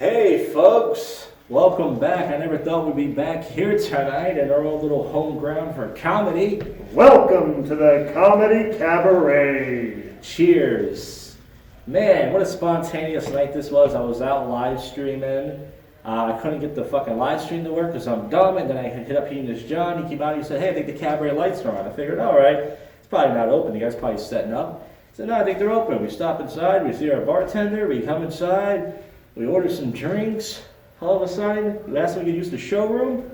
Hey folks, welcome back. I never thought we'd be back here tonight at our own little home ground for comedy. Welcome to the Comedy Cabaret. Cheers. Man, what a spontaneous night this was. I was out live streaming. I couldn't get the fucking live stream to work because I'm dumb, and then I hit up Hedonist John. He came out and he said, hey, I think the cabaret lights are on. I figured, all right, it's probably not open. The guy's probably setting up. I said, no, I think they're open. We stop inside, we see our bartender, we come inside, we order some drinks. All of a sudden, we asked if we could use the showroom.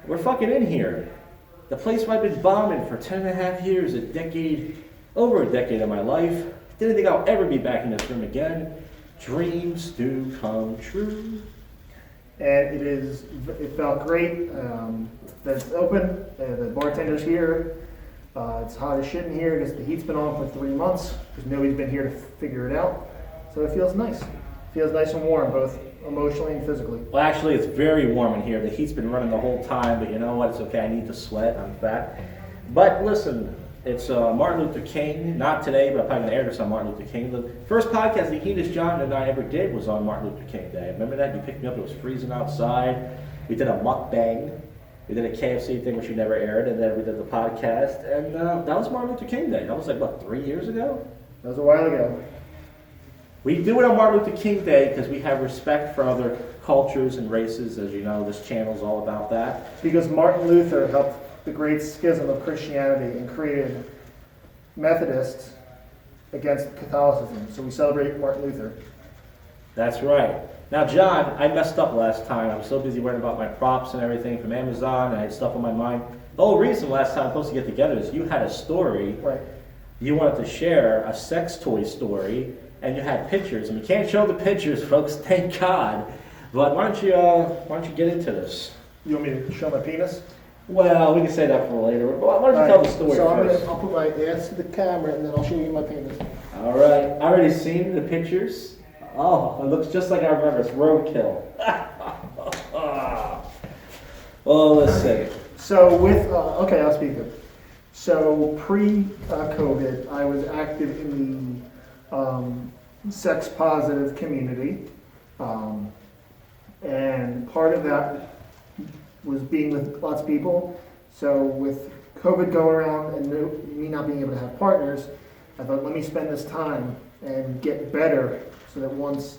We're fucking in here. The place I've been bombing for 10 and a half years, over a decade of my life. Didn't think I'll ever be back in this room again. Dreams do come true. And it felt great that it's open. The bartender's here. It's hot as shit in here because the heat's been on for 3 months because nobody's been here to figure it out. So it feels nice. Feels nice and warm, both emotionally and physically. Well, actually, it's very warm in here. The heat's been running the whole time, but you know what? It's okay. I need to sweat. I'm fat. But listen, it's Martin Luther King. Not today, but I'm probably going to air this on Martin Luther King. The first podcast that Hedonist John and I ever did was on Martin Luther King Day. Remember that? You picked me up. It was freezing outside. We did a mukbang. We did a KFC thing, which you never aired, and then we did the podcast. And that was Martin Luther King Day. That was like, what, 3 years ago? That was a while ago. We do it on Martin Luther King Day because we have respect for other cultures and races. As you know, this channel's all about that. Because Martin Luther helped the great schism of Christianity and created Methodists against Catholicism. So we celebrate Martin Luther. That's right. Now, John, I messed up last time. I was so busy worrying about my props and everything from Amazon, and I had stuff on my mind. The whole reason last time we were supposed to get together is you had a story. Right. You wanted to share a sex toy story, and you had pictures. And we can't show the pictures, folks, thank God. But why don't you get into this? You want me to show my penis? Well, we can say that for later. Why don't you tell the story so first? I'll put my ass to the camera, and then I'll show you my penis. All right. I already seen the pictures. Oh, it looks just like I remember. It's roadkill. Well, let's see. So okay, I'll speak of it. So pre-COVID, I was active in the sex-positive community, and part of that was being with lots of people. So with COVID going around and me not being able to have partners, I thought, let me spend this time and get better so that once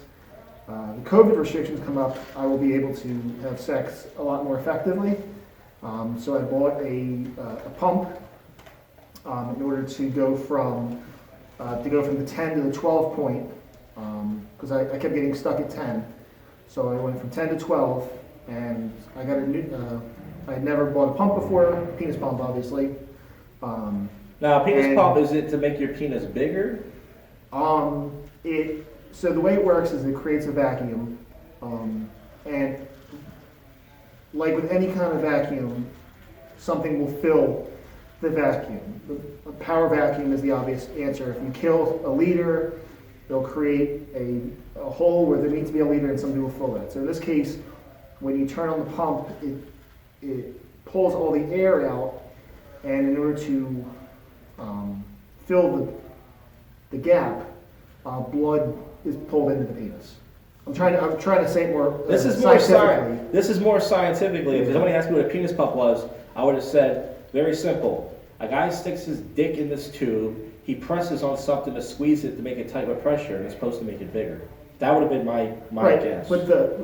the COVID restrictions come up, I will be able to have sex a lot more effectively. So I bought a pump in order to go from the 10 to the 12 point, because I kept getting stuck at 10. So I went from 10 to 12, and I got a new. I had never bought a pump before, penis pump, obviously. Now, penis pump, is it to make your penis bigger? So the way it works is it creates a vacuum, and like with any kind of vacuum, something will fill the vacuum. A power vacuum is the obvious answer. If you kill a leader, it'll create a hole where there needs to be a leader, and somebody will fill that. So in this case, when you turn on the pump, it pulls all the air out, and in order to fill the gap, blood is pulled into the penis. I'm trying to say it more. This is more scientifically. If somebody asked me what a penis pump was, I would have said very simple. A guy sticks his dick in this tube. He presses on something to squeeze it to make it tight with pressure, and it's supposed to make it bigger. That would have been my guess. But the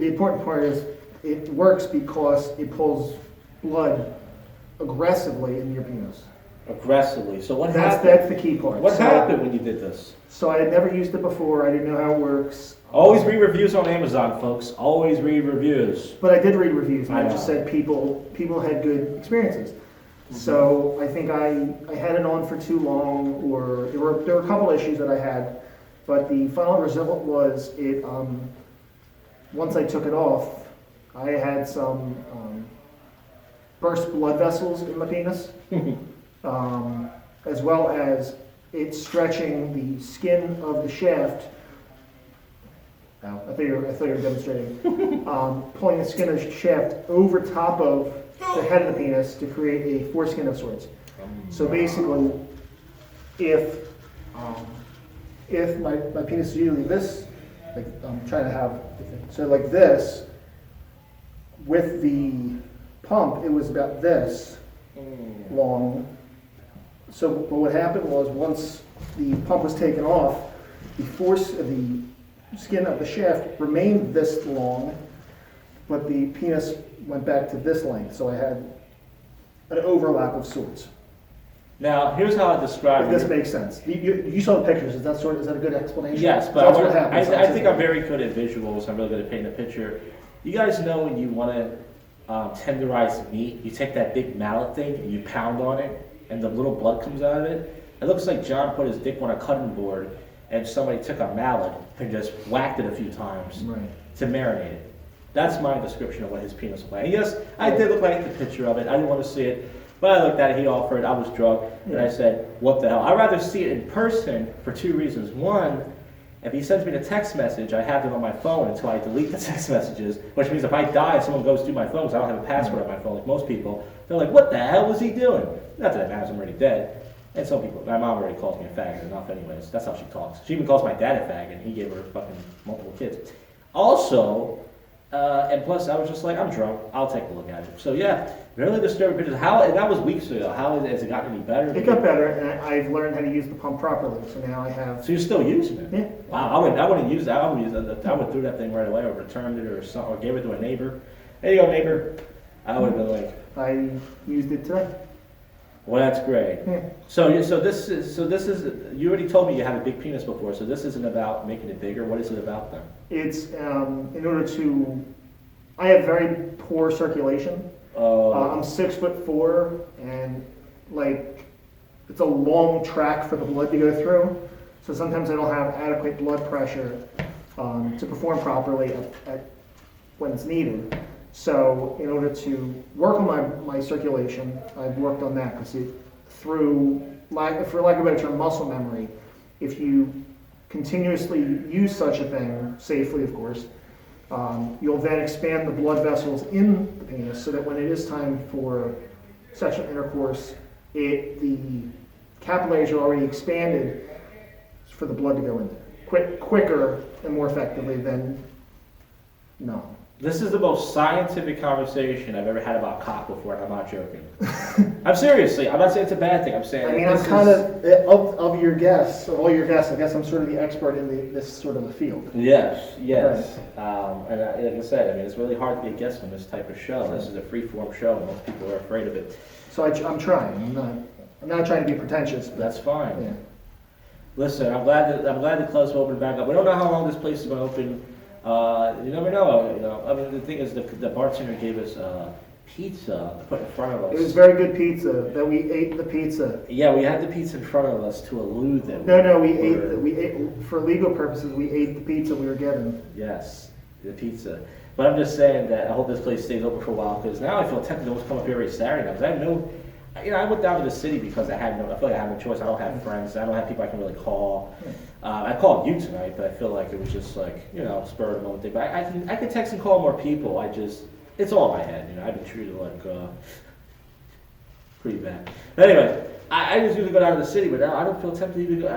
important part is it works because it pulls blood aggressively into your penis. Aggressively. So what happened? That's the key part. What happened when you did this? So I had never used it before. I didn't know how it works. Always read reviews on Amazon, folks. Always read reviews. But I did read reviews, and I I just said people had good experiences. Mm-hmm. So I think I had it on for too long, or there were a couple issues that I had, but the final result was it. Once I took it off, I had some burst blood vessels in my penis. As well as it stretching the skin of the shaft. I thought you were demonstrating. Pulling the skin of the shaft over top of the head of the penis to create a foreskin of sorts. So basically, if my penis is usually this like I'm trying to have, so like this, with the pump, it was about this long. So but what happened was once the pump was taken off, the skin of the shaft remained this long, but the penis went back to this length. So I had an overlap of sorts. Now, here's how I describe If this makes sense. You saw the pictures. Is that a good explanation? Yes, but that's what happens. I think I'm very good at visuals. I'm really good at painting a picture. You guys know when you want to tenderize meat, you take that big mallet thing and you pound on it, and the little blood comes out of it. It looks like John put his dick on a cutting board, and somebody took a mallet and just whacked it a few times to marinate it. That's my description of what his penis looked like. And yes, I did look like the picture of it. I didn't want to see it. But I looked at it, he offered, I was drunk, and I said, what the hell? I'd rather see it in person for two reasons. One, if he sends me the text message, I have it on my phone until I delete the text messages, which means if I die and someone goes through my phone, because I don't have a password on my phone like most people, they're like, what the hell was he doing? Not that it matters, I'm already dead. And some people, my mom already calls me a faggot enough anyways, that's how she talks. She even calls my dad a faggot, and he gave her fucking multiple kids. Also, and plus, I was just like, I'm drunk. I'll take a look at it. So yeah, really disturbing pictures. And that was weeks ago. Has it gotten any better? It got better, and I've learned how to use the pump properly. So now I have. So you're still using it? Yeah. Wow. I wouldn't use that. I would throw that thing right away, or returned it, or something, or gave it to a neighbor. There you go, neighbor. I would have been like. I used it today. Well, that's great. Yeah. So this is. You already told me you have a big penis before. So this isn't about making it bigger. What is it about then? It's in order to. I have very poor circulation. I'm 6'4", and like it's a long track for the blood to go through. So sometimes I don't have adequate blood pressure to perform properly at when it's needed. So in order to work on my circulation, I've worked on that because for lack of a better term, muscle memory. If you continuously use such a thing, safely of course, you'll then expand the blood vessels in the penis so that when it is time for sexual intercourse, the capillaries are already expanded for the blood to go in there quicker and more effectively than no. This is the most scientific conversation I've ever had about cock before, and I'm not joking. I'm seriously. I'm not saying it's a bad thing. I'm saying. I mean, I'm kind of your guests, of all your guests. I guess I'm sort of the expert in this sort of a field. Yes. And like I said, I mean, it's really hard to be a guest on this type of show. This is a free-form show, and most people are afraid of it. So I'm trying. I'm not trying to be pretentious. But, that's fine. Yeah. Listen, I'm glad the club's open back up. We don't know how long this place is going to open. You never know. I mean, the thing is, the bartender gave us pizza to put in front of us. It was very good pizza that we ate the pizza. Yeah, we had the pizza in front of us to elude them. No, we ate for legal purposes. We ate the pizza we were given. Yes, the pizza. But I'm just saying that I hope this place stays open for a while because now I feel tempted to almost come up here every Saturday now because I have no. I went down to the city because I feel like I have no choice. I don't have friends. I don't have people I can really call. I called you tonight, but I feel like it was just like, spur of the moment thing. But I can text and call more people. It's all in my head. I've been treated like pretty bad. But anyway, I just usually go down to the city, but now I don't feel tempted to go.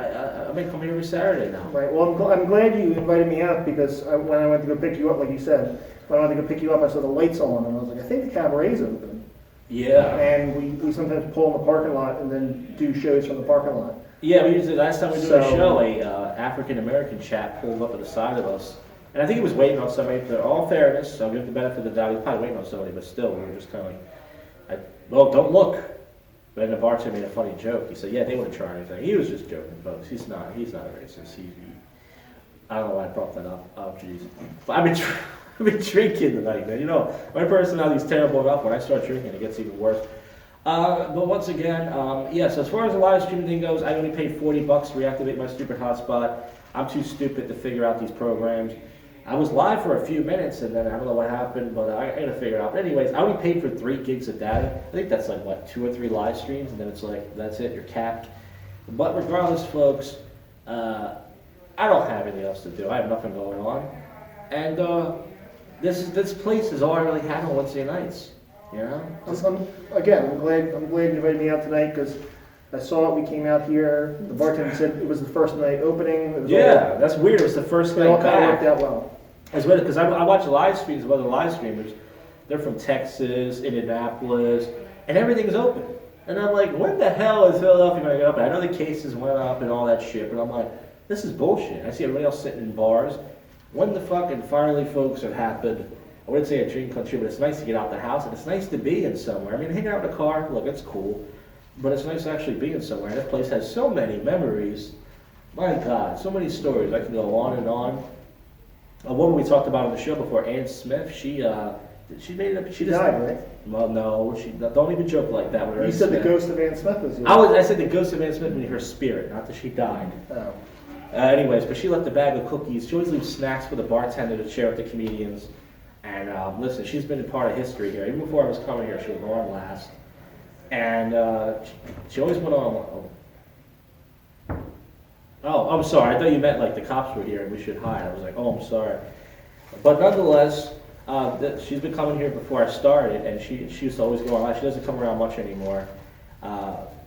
I may come here every Saturday now. Right. Well, I'm glad you invited me out because when I went to go pick you up, like you said, when I went to go pick you up, I saw the lights on, and I was like, I think the cabaret's open. Yeah. And we sometimes pull in the parking lot and then do shows from the parking lot. Yeah, last time we did a show, a African-American chap pulled up at the side of us. And I think he was waiting on somebody. For all fairness, I'll give him the benefit of the doubt. He was probably waiting on somebody, but still, we were just kind of like, well, don't look. But then the bartender made a funny joke. He said, yeah, they wouldn't try anything. He was just joking, folks. He's not a racist. I don't know why I brought that up. Oh, jeez. But I've been drinking tonight, man. My personality is terrible enough. When I start drinking, it gets even worse. But once again, yes, as far as the live streaming thing goes, I only paid $40 to reactivate my stupid hotspot. I'm too stupid to figure out these programs. I was live for a few minutes, and then I don't know what happened, but I got to figure it out. But anyways, I only paid for 3 gigs of data. I think that's like, 2 or 3 live streams, and then it's like, that's it, you're capped. But regardless, folks, I don't have anything else to do. I have nothing going on. And this place is all I really have on Wednesday nights. I'm glad you invited me out tonight because I saw it, we came out here, the bartender said it was the first night opening. It was Yeah, that's weird. It was the first all, it all night kind of back. worked out well. As well, because I watch live streams of other live streamers. They're from Texas, Indianapolis, and everything's open. And I'm like, when the hell is Philadelphia going to get open? I know the cases went up and all that shit, but I'm like, this is bullshit. I see everybody else sitting in bars. When the fucking finally folks have happened, I wouldn't say a dream country, but it's nice to get out the house and it's nice to be in somewhere. I mean, hanging out in a car, look, it's cool, but it's nice to actually be in somewhere. And this place has so many memories. My God, so many stories. I can go on and on. A woman we talked about on the show before, Ann Smith, she made it up. She just died, right? Well, no, don't even joke like that with her. You said the ghost of Ann Smith was here. I said the ghost of Ann Smith meaning her spirit, not that she died. Oh. Anyways, but she left a bag of cookies. She always leaves snacks for the bartender to share with the comedians. And listen, she's been a part of history here. Even before I was coming here, she was on last. And she always went on. Oh, I'm sorry. I thought you meant like the cops were here and we should hide. I was like, oh, I'm sorry. But nonetheless, she's been coming here before I started, and she used to always go online. She doesn't come around much anymore.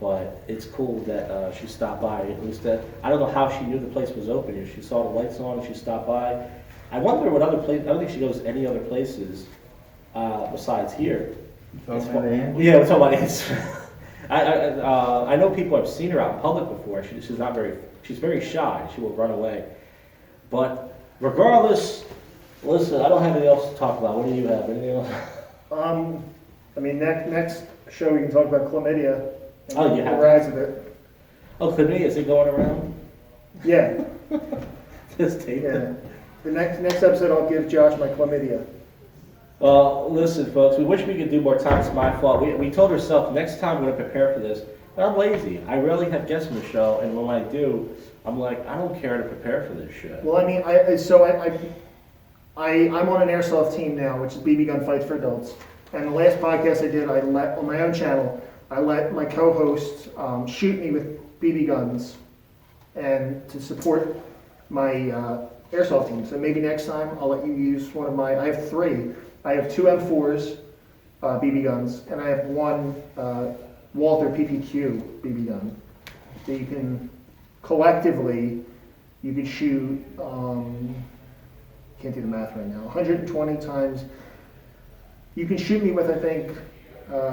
But it's cool that she stopped by. At least I don't know how she knew the place was open. She saw the lights on and she stopped by. I wonder what other places. I don't think she goes any other places besides here. Talking about Ann? Yeah, we're talking about Ann. I know people have seen her out in public before. She's very shy. She will run away. But regardless, listen, I don't have anything else to talk about. What do you have? Anything else? I mean, next show we can talk about chlamydia. And Oh, you have the rise of it. Oh, chlamydia, is it going around? Yeah, Just tape yeah. it. The next episode, I'll give Josh my chlamydia. Well, listen, folks, we wish we could do more time. It's my fault. We told ourselves next time we're going to prepare for this. But I'm lazy. I rarely have guests on the show, and when I do, I'm like, I don't care to prepare for this shit. Well, I mean, I'm on an airsoft team now, which is BB Gun Fights for Adults. And the last podcast I did, on my own channel, I let my co-hosts shoot me with BB guns and to support my airsoft team. So maybe next time I'll let you use one of I have 3. I have 2 M4s BB guns, and I have 1 Walther PPQ BB gun. So you can collectively, you could shoot, can't do the math right now, 120 times. You can shoot me with, I think,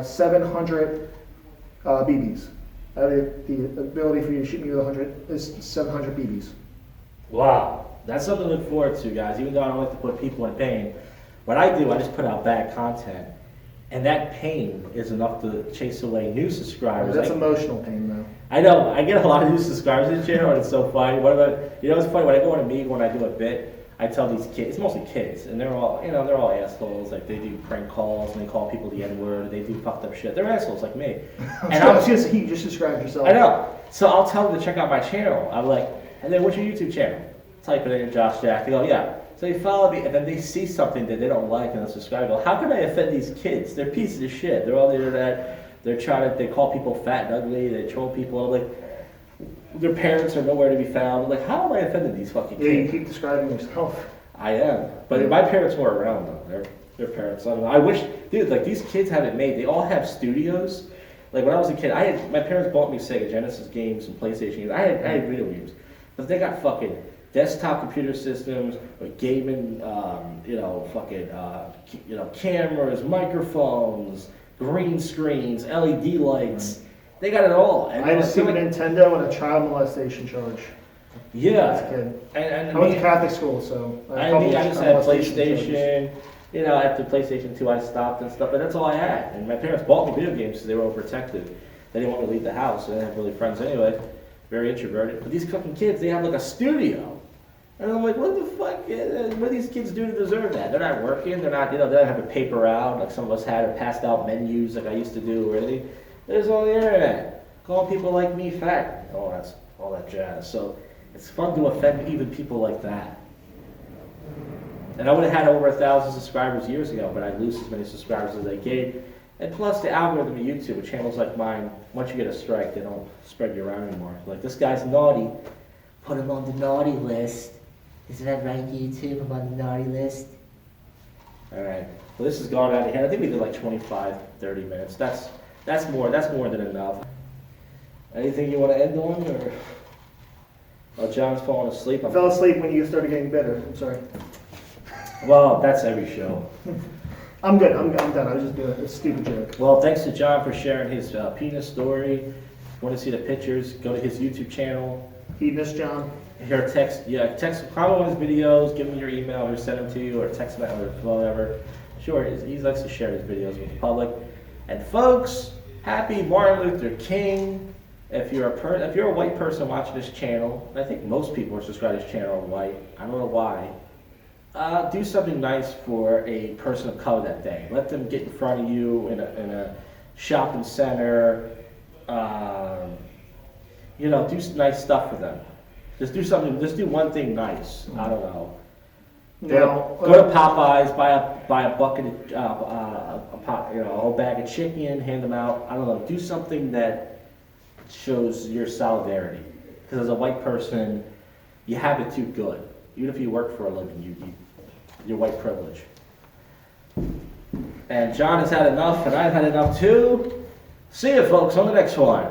700 BBs. The ability for you to shoot me with 100 is 700 BBs. Wow. That's something to look forward to, guys. Even though I don't like to put people in pain, what I do, I just put out bad content. And that pain is enough to chase away new subscribers. That's emotional pain, though. I know. I get a lot of new subscribers in the channel, and it's so funny. It's funny, when I go on a meet, when I do a bit, I tell these kids, it's mostly kids, and they're all assholes. Like, they do prank calls, and they call people the N-word, they do fucked up shit. They're assholes like me. And I was just, you just described yourself. I know. So I'll tell them to check out my channel. I'm like, and then what's your YouTube channel? Type it in, JoshJak. They go, yeah. So they follow me, and then they see something that they don't like, and they subscribe. I go, how can I offend these kids? They're pieces of shit. They're on the internet. They call people fat and ugly. They troll people. I'm like, their parents are nowhere to be found. I'm like, how am I offending these fucking kids? Yeah, you keep describing yourself. I am. But my parents were around, though. Their parents. I don't know. I wish, dude, like, these kids have it made. They all have studios. Like, when I was a kid, my parents bought me Sega Genesis games and PlayStation games. I had video games. But they got fucking desktop computer systems, with gaming, cameras, microphones, green screens, LED lights. They got it all. And I had a Super Nintendo and a child molestation charge. Yeah. As a kid. And I went to Catholic school, so I just had PlayStation. After PlayStation 2, I stopped and stuff, but that's all I had. And my parents bought me video games, so they were overprotective. They didn't want me to leave the house. I didn't have really friends anyway. Very introverted. But these fucking kids, they have like a studio. And I'm like, what the fuck? What do these kids do to deserve that? They're not working. They're not, they don't have a paper out like some of us had, or passed out menus like I used to do, or anything. They're just on the internet, calling people like me fat. All that jazz. So it's fun to offend even people like that. And I would have had over 1,000 subscribers years ago, but I lose as many subscribers as I gain. And plus, the algorithm of YouTube, with channels like mine, once you get a strike, they don't spread you around anymore. Like, this guy's naughty. Put him on the naughty list. Isn't that right, YouTube? I'm on the naughty list. All right. Well, this has gone out of hand. I think we did like 25, 30 minutes. That's more than enough. Anything you want to end on, or? Oh, John's falling asleep. I fell asleep when you started getting bitter. I'm sorry. Well, that's every show. I'm good. I'm done. I was just doing a stupid joke. Well, thanks to John for sharing his penis story. If you want to see the pictures, go to his YouTube channel. Hedonist John. Here, text, comment on his videos, give him your email, or send them to you, or text him or whatever. Sure, he likes to share his videos with the public. And folks, happy Martin Luther King. If you're a white person watching this channel, and I think most people who subscribe to this channel are white. I don't know why. Do something nice for a person of color that day. Let them get in front of you in a shopping center. You know, do nice stuff for them. Just do something. Just do one thing nice. I don't know. Now, Go to Popeyes, buy a bucket, a whole bag of chicken, hand them out. I don't know. Do something that shows your solidarity. Because as a white person, you have it too good. Even if you work for a living, your white privilege. And John has had enough, and I've had enough too. See you, folks, on the next one.